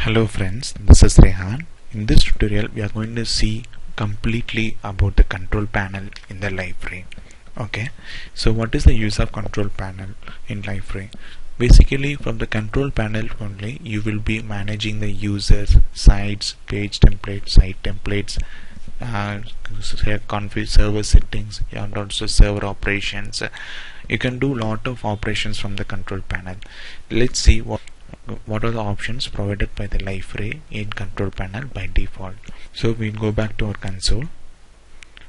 Hello friends, this is Rehan. In this tutorial we are going to see completely about the control panel in the Liferay. Okay, so what is the use of control panel in Liferay? Basically from the control panel only you will be managing the users, sites, page templates, site templates, config server settings and also server operations. You can do lot of operations from the control panel. Let's see what are the options provided by the Liferay in control panel by default. So we'll go back to our console.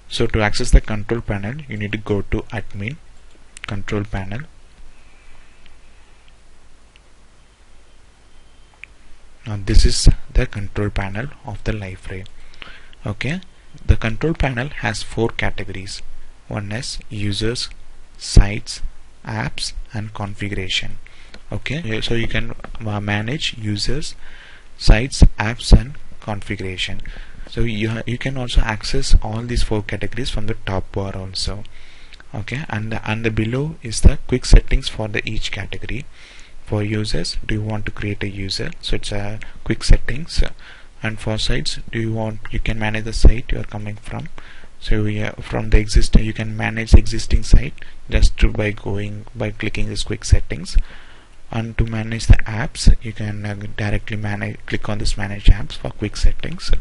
So to access the control panel you need to go to admin, control panel, now this is the control panel of the Liferay. Okay, the control panel has 4 categories. One is users, sites, apps and configuration. Okay, so you can manage users, sites, apps and configuration. So you can also access all these 4 categories from the top bar also. Okay, and the below is the quick settings for the each category. For users, do you want to create a user, so it's a quick settings. And for sites, you can manage the site you are coming from. So from the existing, you can manage the existing site just by clicking this quick settings. And to manage the apps you can directly click on this manage apps for quick settings.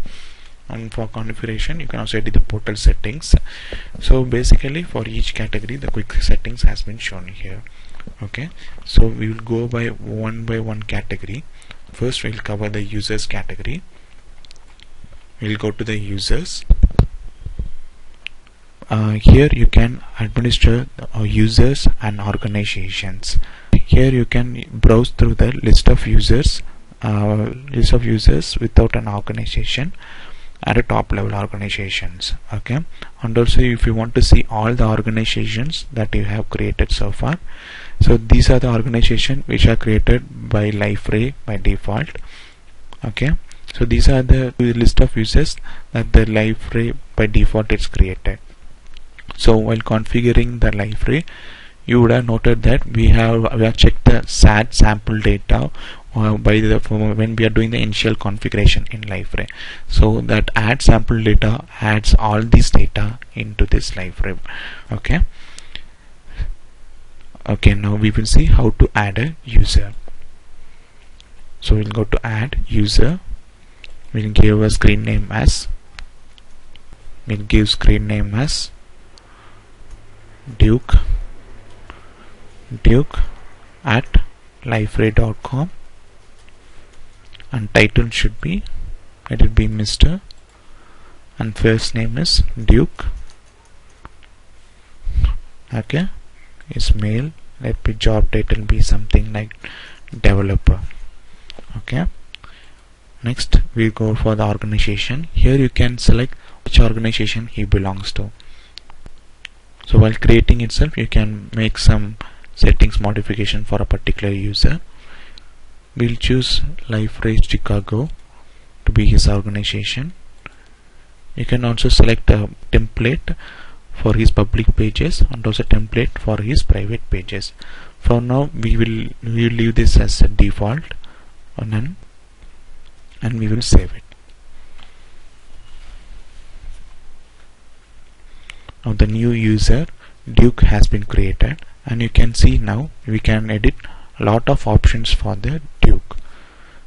And for configuration you can also edit the portal settings. So basically for each category the quick settings has been shown here. Okay, so we will go by one category. First we will cover the users category. We will go to the users. Here you can administer users and organizations. Here you can browse through the list of users without an organization and a top level organizations. Okay, and also if you want to see all the organizations that you have created so far, so these are the organizations which are created by Liferay by default. Okay, so these are the list of users that the Liferay by default is created. So while configuring the Liferay, you would have noted that we have checked the SAT sample data when we are doing the initial configuration in Liferay. So that add sample data adds all these data into this Liferay. Okay, now we will see how to add a user. So we'll go to add user. We'll give a screen name as Duke at liferay.com, and title should be Mr. and first name is Duke. Okay, is male. Let the job title be something like developer. Okay, next we go for the organization. Here you can select which organization he belongs to. So while creating itself you can make some settings modification for a particular user. We'll choose Liferay Chicago to be his organization. You can also select a template for his public pages and also template for his private pages. For now we will leave this as a default or none, and we will save it. Now the new user Duke has been created, and you can see now we can edit a lot of options for the Duke.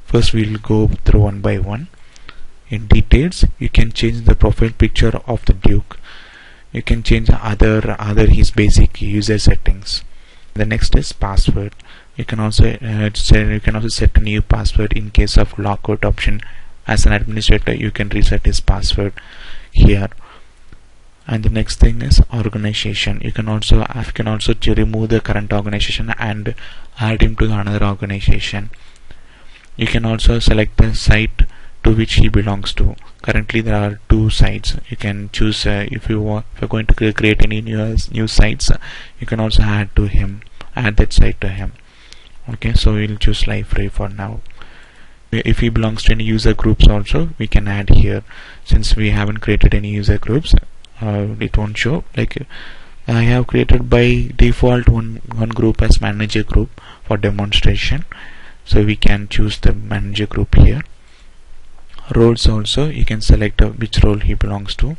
First we will go through one by one. In details you can change the profile picture of the Duke. You can change other his basic user settings. The next is password. You can also set a new password in case of lockout option. As an administrator you can reset his password here. And the next thing is organization. You can also remove the current organization and add him to another organization. You can also select the site to which he belongs to. Currently there are 2 sites. You can choose if you're going to create any new sites, you can also add that site to him. Okay, so we'll choose Liferay for now. If he belongs to any user groups also we can add here. Since we haven't created any user groups, it won't show. Like I have created by default one group as manager group for demonstration, so we can choose the manager group here. roles also, you can select which role he belongs to.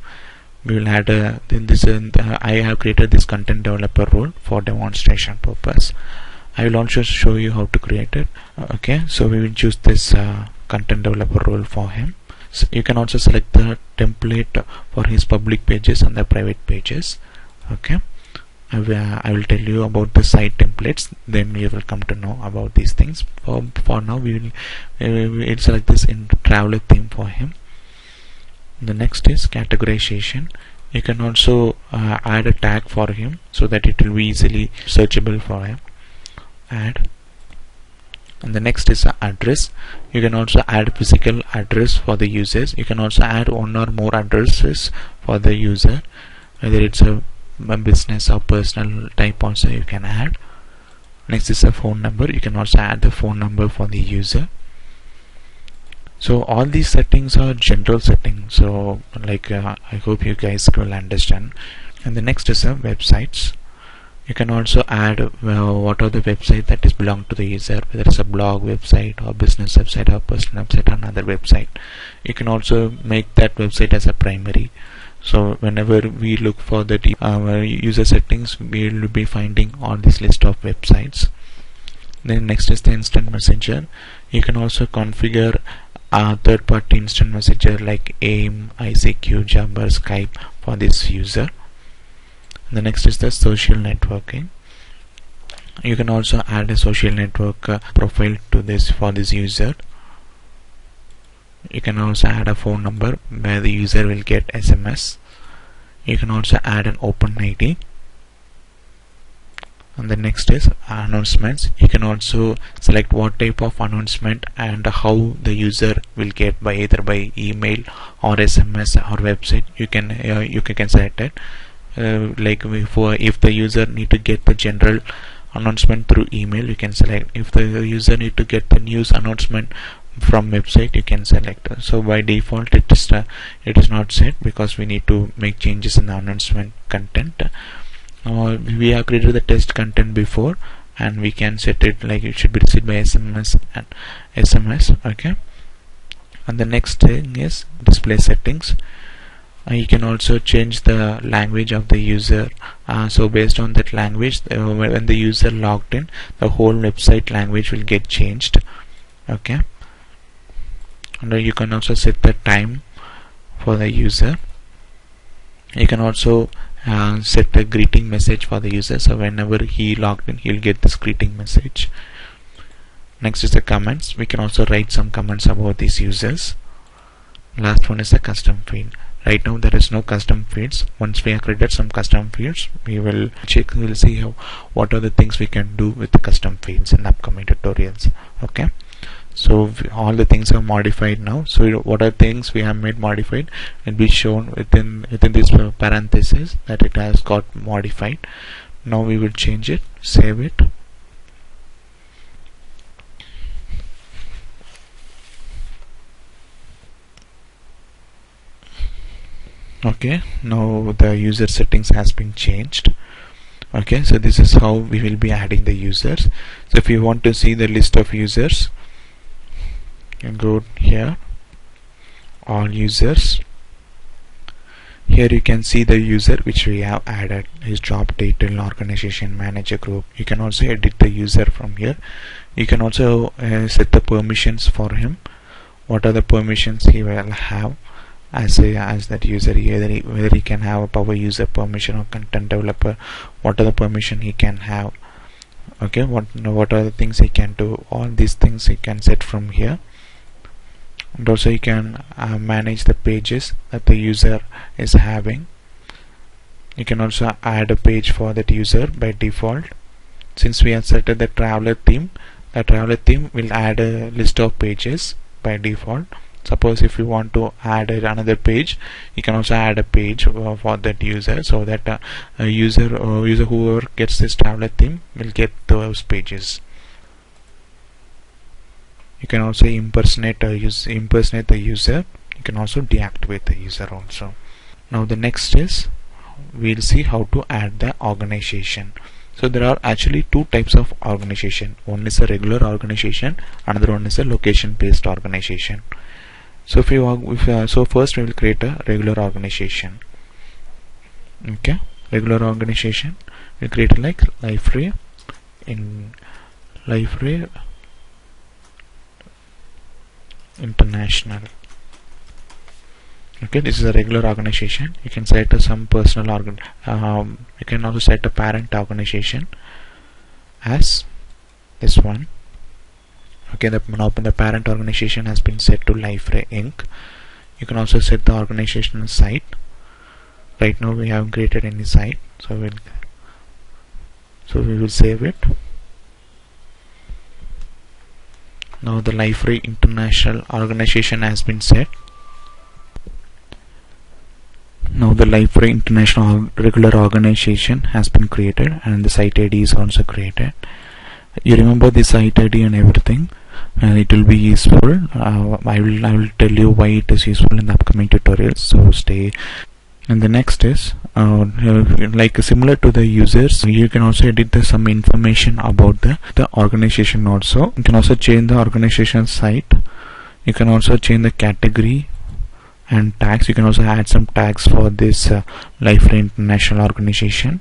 We will add I have created this content developer role for demonstration purpose. I will also show you how to create it. Okay, so we will choose this content developer role for him. So you can also select the template for his public pages and the private pages. Okay, I will tell you about the site templates, then you will come to know about these things. For now we will select this in traveler theme for him. The next is categorization. You can also add a tag for him so that it will be easily searchable for him. Add. And the next is address. You can also add physical address for the users. You can also add one or more addresses for the user, whether it's a business or personal type also you can add. Next is a phone number. You can also add the phone number for the user. So all these settings are general settings, so like I hope you guys will understand. And the next is websites. You can also add what are the website that is belong to the user, whether it's a blog website or business website or personal website or another website. You can also make that website as a primary. So whenever we look for the user settings, we will be finding all this list of websites. Then next is the instant messenger. You can also configure a third-party instant messenger like AIM, ICQ, Jabber, Skype for this user. The next is the social networking. You can also add a social network profile to this for this user. You can also add a phone number where the user will get SMS. You can also add an OpenId. And the next is announcements. You can also select what type of announcement and how the user will get by either by email or SMS or website. You can select it. Like if the user need to get the general announcement through email, you can select. If the user need to get the news announcement from website, you can select. So by default it is not set because we need to make changes in the announcement content. We have created the test content before, and we can set it like it should be received by SMS and SMS. Okay, and the next thing is display settings. You can also change the language of the user. So based on that language, when the user logged in, the whole website language will get changed. Okay, and you can also set the time for the user. You can also set a greeting message for the user, so whenever he logged in, he'll get this greeting message. Next is the comments. We can also write some comments about these users. Last one is the custom field. Right now there is no custom fields. Once we have created some custom fields, we will check. We'll see what are the things we can do with the custom fields in upcoming tutorials. Okay, so all the things are modified now. So what are things we have made modified will be shown within this parenthesis that it has got modified. Now we will change it, save it. Okay, now the user settings has been changed. Okay, so this is how we will be adding the users. So if you want to see the list of users, you can go here, all users. Here you can see the user which we have added, his job title, organization, manager, group. You can also edit the user from here. You can also set the permissions for him. What are the permissions he will have as that user, whether he can have a power user permission or content developer, what are the permission he can have. Okay, what are the things he can do. All these things he can set from here. And also you can manage the pages that the user is having. You can also add a page for that user by default. Since we have set the traveler theme, the traveler theme will add a list of pages by default. Suppose if you want to add another page, you can also add a page for that user, so that user whoever gets this traveler theme will get those pages. You can also impersonate the user. You can also deactivate the user also. Now the next is we'll see how to add the organization. So there are actually two types of organization. One is a regular organization, another one is a location based organization. So so first we will create a regular organization. Okay, regular organization. We create like Liferay International. Okay, this is a regular organization. You can set some personal you can also set a parent organization as this one. Okay, the parent organization has been set to Liferay Inc. You can also set the organizational site. Right now we haven't created any site, so we will save it. Now the Liferay International organization has been set. Now the Liferay International regular organization has been created, and the site ID is also created. You remember the site ID and everything, and it will be useful. I will tell you why it is useful in the upcoming tutorials, so stay. And the next is like similar to the users, you can also edit some information about the organization. Also you can also change the organization site. You can also change the category and tags. You can also add some tags for this Liferay International organization.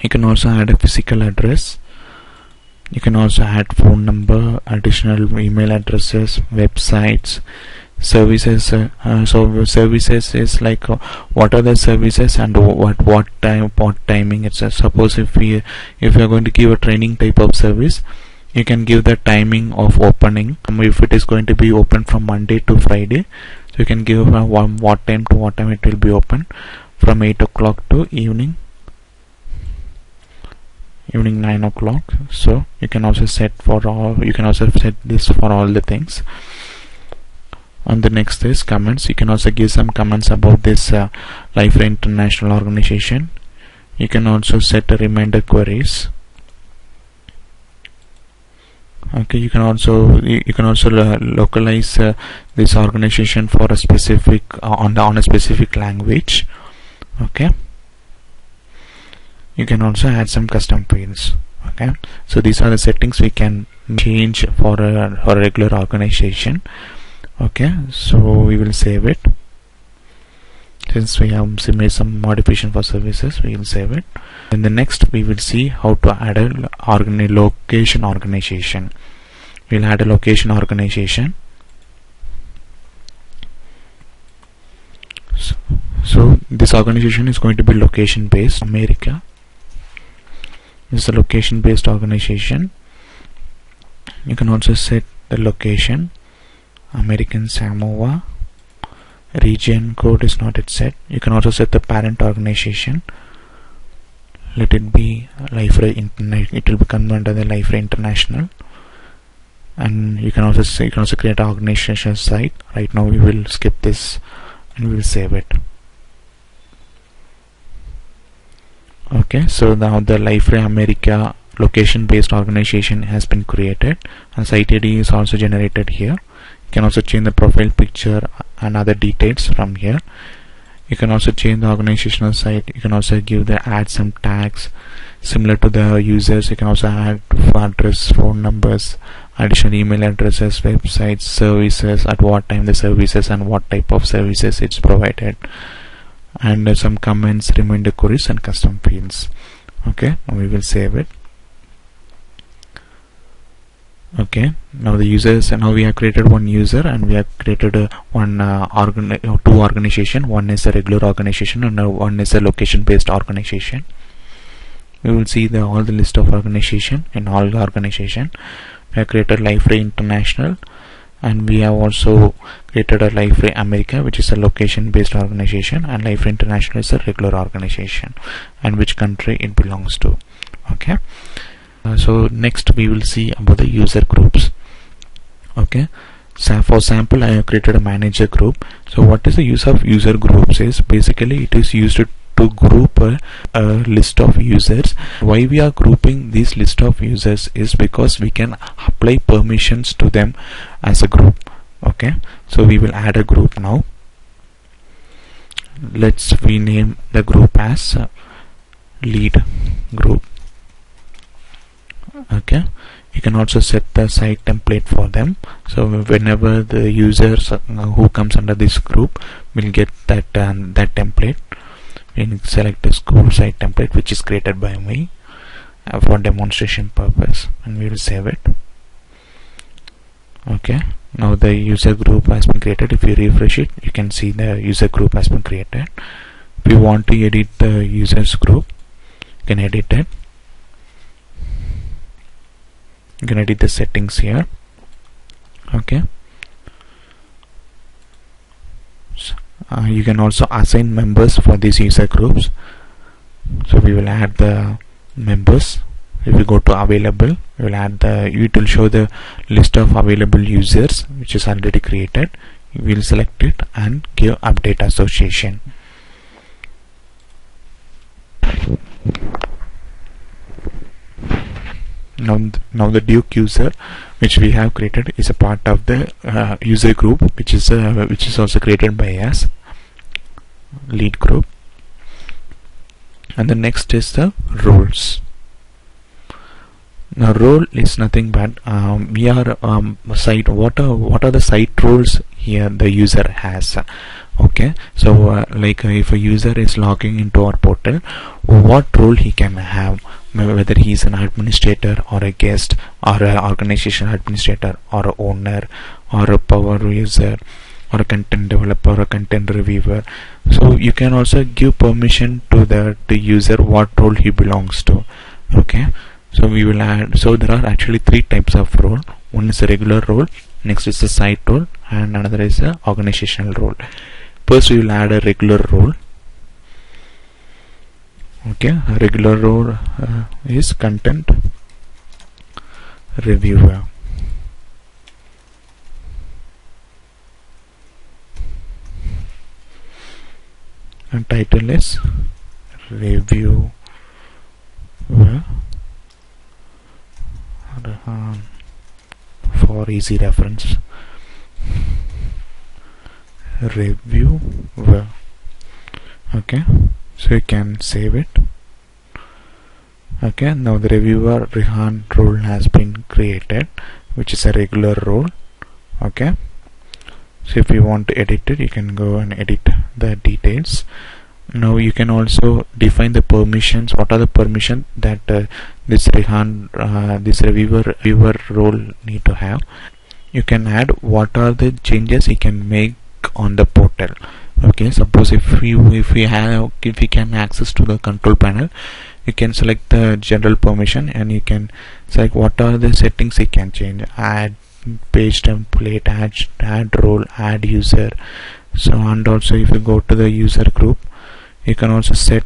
You can also add a physical address. You can also add phone number, additional email addresses, websites, services. So services is like what are the services and what timing. It's suppose if you are going to give a training type of service, you can give the timing of opening. If it is going to be open from Monday to Friday, so you can give what time to what time it will be open, from 8 o'clock to evening 9 o'clock. So you can also set this for all the things. And the next is comments. You can also give some comments about this Liferay International organization. You can also set a reminder queries. Okay, you can also localize this organization for a specific on a specific language. Okay, you can also add some custom fields. Okay, so these are the settings we can change for a regular organization. Okay, so we will save it. Since we have made some modification for services, we will save it. And the next we will see how to add a location organization. We'll add a location organization. So this organization is going to be location based. America. This is a location based organization. You can also set the location. American Samoa. Region code is not yet set. You can also set the parent organization. Let it be Liferay International. It will become under the Liferay International. And you can also create an organization site. Right now we will skip this and we will save it. Okay, so now the Liferay America location based organization has been created, and site ID is also generated here. You can also change the profile picture and other details from here. You can also change the organizational site. You can also add some tags similar to the users. You can also add address, phone numbers, additional email addresses, websites, services, at what time the services and what type of services it's provided, and some comments, reminder queries, and custom fields. Okay, now we will save it. Okay, now the users, and now we have created one user, and we have created two organization. One is a regular organization and one is a location based organization. We will see all the list of organization in all the organization. We have created Liferay International, and we have also created a Liferay America, which is a location based organization, and Liferay International is a regular organization, and which country it belongs to. Okay, so next we will see about the user groups. Okay, so for example, I have created a manager group. So what is the use of user groups is basically it is used to group a list of users. Why we are grouping this list of users is because we can apply permissions to them as a group. Okay, so we will add a group now. Let's rename the group as lead group. Okay, you can also set the site template for them. So whenever the users who comes under this group will get that template, we select the school site template which is created by me for demonstration purpose, and we will save it. Okay, now the user group has been created. If you refresh it, you can see the user group has been created. If you want to edit the users group, you can edit it. You can edit the settings here. Okay, so, you can also assign members for these user groups. So we will add the members. If we go to available, we will add it will show the list of available users which is already created. We will select it and give update association. Now the Duke user which we have created is a part of the user group which is also created by us, lead group. And the next is the roles. Now role is nothing but we are site. What are the site roles here the user has? Okay, so like if a user is logging into our portal, what role he can have, whether he is an administrator or a guest or an organization administrator or a owner or a power user or a content developer or a content reviewer. So you can also give permission to the user what role he belongs to. Okay, so we will add, so there are actually three types of role. One is a regular role, next is a site role, and another is a organizational role. First we will add a regular role. Okay, a regular role is content reviewer. And title is reviewer for easy reference. Reviewer. Okay, so you can save it. Okay, now the reviewer Rehan role has been created, which is a regular role. Okay, so if you want to edit it, you can go and edit the details. Now you can also define the permissions. What are the permissions that this Rehan this reviewer role need to have? You can add what are the changes he can make on the portal. Okay, suppose if we can access to the control panel, you can select the general permission and you can select what are the settings he can change. Add page template, add role, add user. So, and also if you go to the user group, you can also set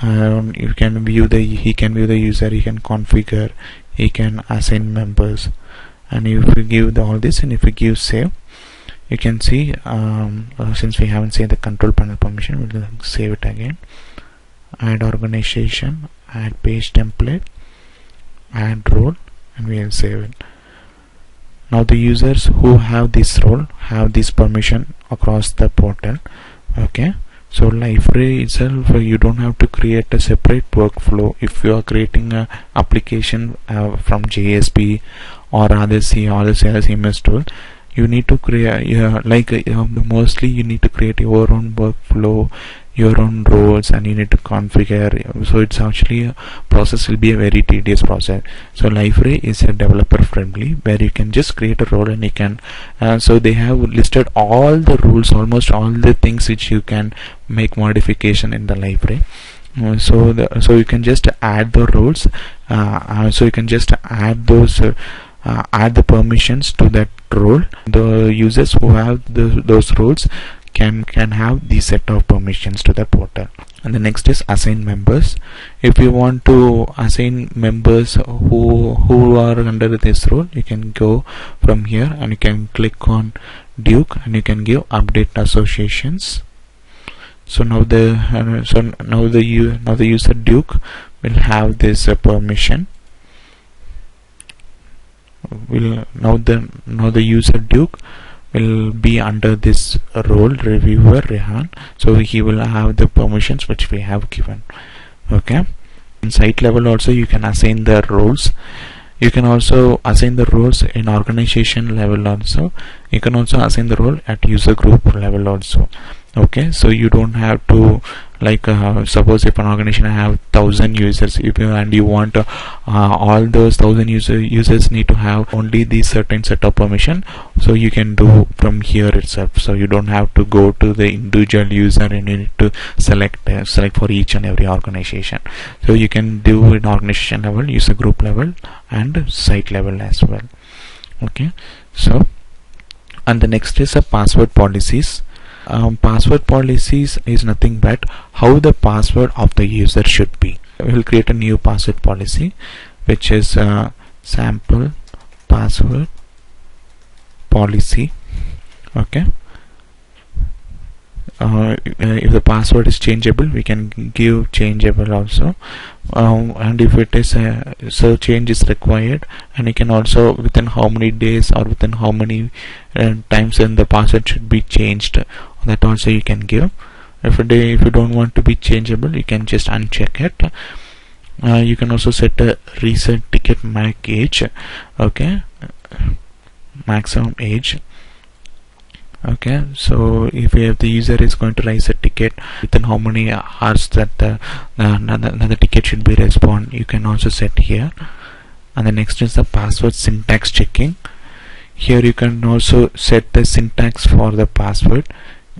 he can view the user, he can configure, he can assign members. And if we give all this and if we give save, you can see since we haven't saved the control panel permission, we'll save it again. Add organization, add page template, add role, and we will save it. Now the users who have this role have this permission across the portal. Okay, so Liferay itself, you don't have to create a separate workflow. If you are creating an application from JSP or other CMS tool, you need to create mostly you need to create your own workflow, your own roles, and you need to configure. So it's actually a process will be a very tedious process. So Liferay is a developer friendly, where you can just create a role and you can so they have listed all the rules, almost all the things which you can make modification in the Liferay. So you can just add the roles, so you can just add those add the permissions to that role. The users who have those roles can have the set of permissions to the portal. And the next is assign members. If you want to assign members who are under this role, you can go from here and you can click on Duke and you can give update associations. So now the user Duke will have this permission. Now the user Duke will be under this role reviewer Rehan, so he will have the permissions which we have given. Okay, in site level also you can assign the roles. You can also assign the roles in organization level also. You can also assign the role at user group level also. Okay, so you don't have to, like suppose if an organization have 1,000 users, if you and you want all those 1,000 users need to have only the certain set of permission, so you can do from here itself. So you don't have to go to the individual user and you need to select for each and every organization. So you can do in organization level, user group level, and site level as well. Okay, so and the next is a password policies. Password policies is nothing but how the password of the user should be. We will create a new password policy, which is sample password policy. Okay, if the password is changeable, we can give changeable also, and if it is so change is required, and you can also within how many days or within how many times then the password should be changed, that also you can give. If you don't want to be changeable, you can just uncheck it. You can also set a reset ticket max age. Okay, maximum age. Okay, so if the user is going to raise a ticket, within how many hours that the ticket should be respond, you can also set here. And the next is the password syntax checking. Here you can also set the syntax for the password.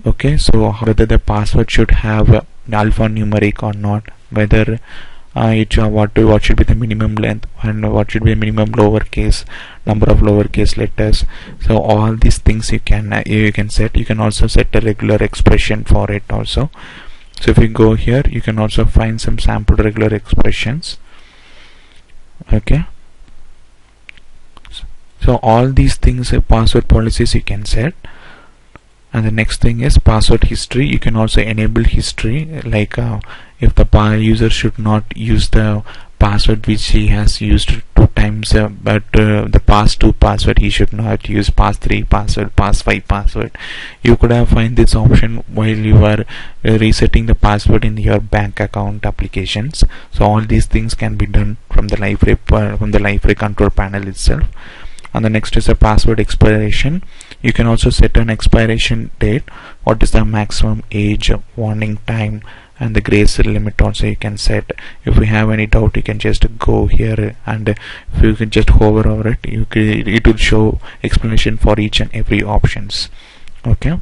Okay, so whether the password should have alphanumeric or not, whether what should be the minimum length and what should be the minimum lowercase number of lowercase letters. So all these things you can set. You can also set a regular expression for it also. So if you go here, you can also find some sample regular expressions. Okay, so all these things password policies you can set. And the next thing is password history. You can also enable history, like if the user should not use the password which he has used 2 times, but the past 2 password he should not use, past 3 password, past 5 password. You could have find this option while you are resetting the password in your bank account applications. So all these things can be done from the Liferay control panel itself. And the next is a password expiration. You can also set an expiration date, what is the maximum age, warning time, and the grace limit also you can set. If you have any doubt, you can just go here, and if you can just hover over it, it will show explanation for each and every options. Okay,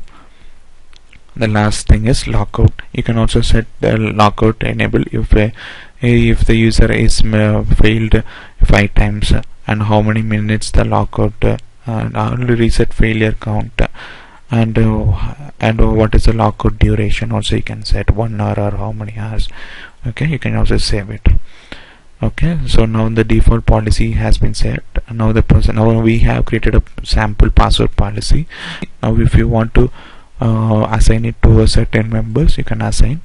the last thing is lockout. You can also set the lockout enable if the user is failed 5 times, and how many minutes the lockout reset failure count, and what is the lockout duration also you can set, 1 hour or how many hours. Okay, you can also save it. Okay, so now the default policy has been set. Now we have created a sample password policy. Now if you want to assign it to a certain members, you can assign.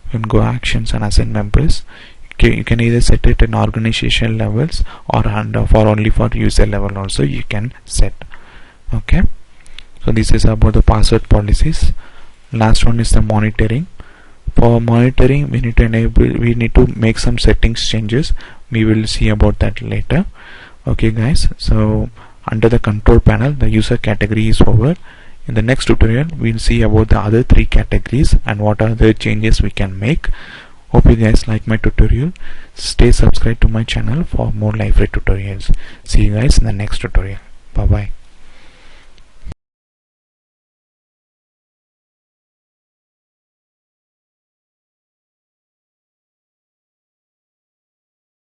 You can go actions and assign members. You can either set it in organization levels or only for user level also you can set. Okay, so this is about the password policies. Last one is the monitoring. For monitoring, we need to make some settings changes. We will see about that later. Okay guys, so under the control panel, the user category is over. In the next tutorial, we'll see about the other 3 categories and what are the changes we can make. Hope you guys like my tutorial. Stay subscribed to my channel for more Liferay tutorials. See you guys in the next tutorial. Bye bye.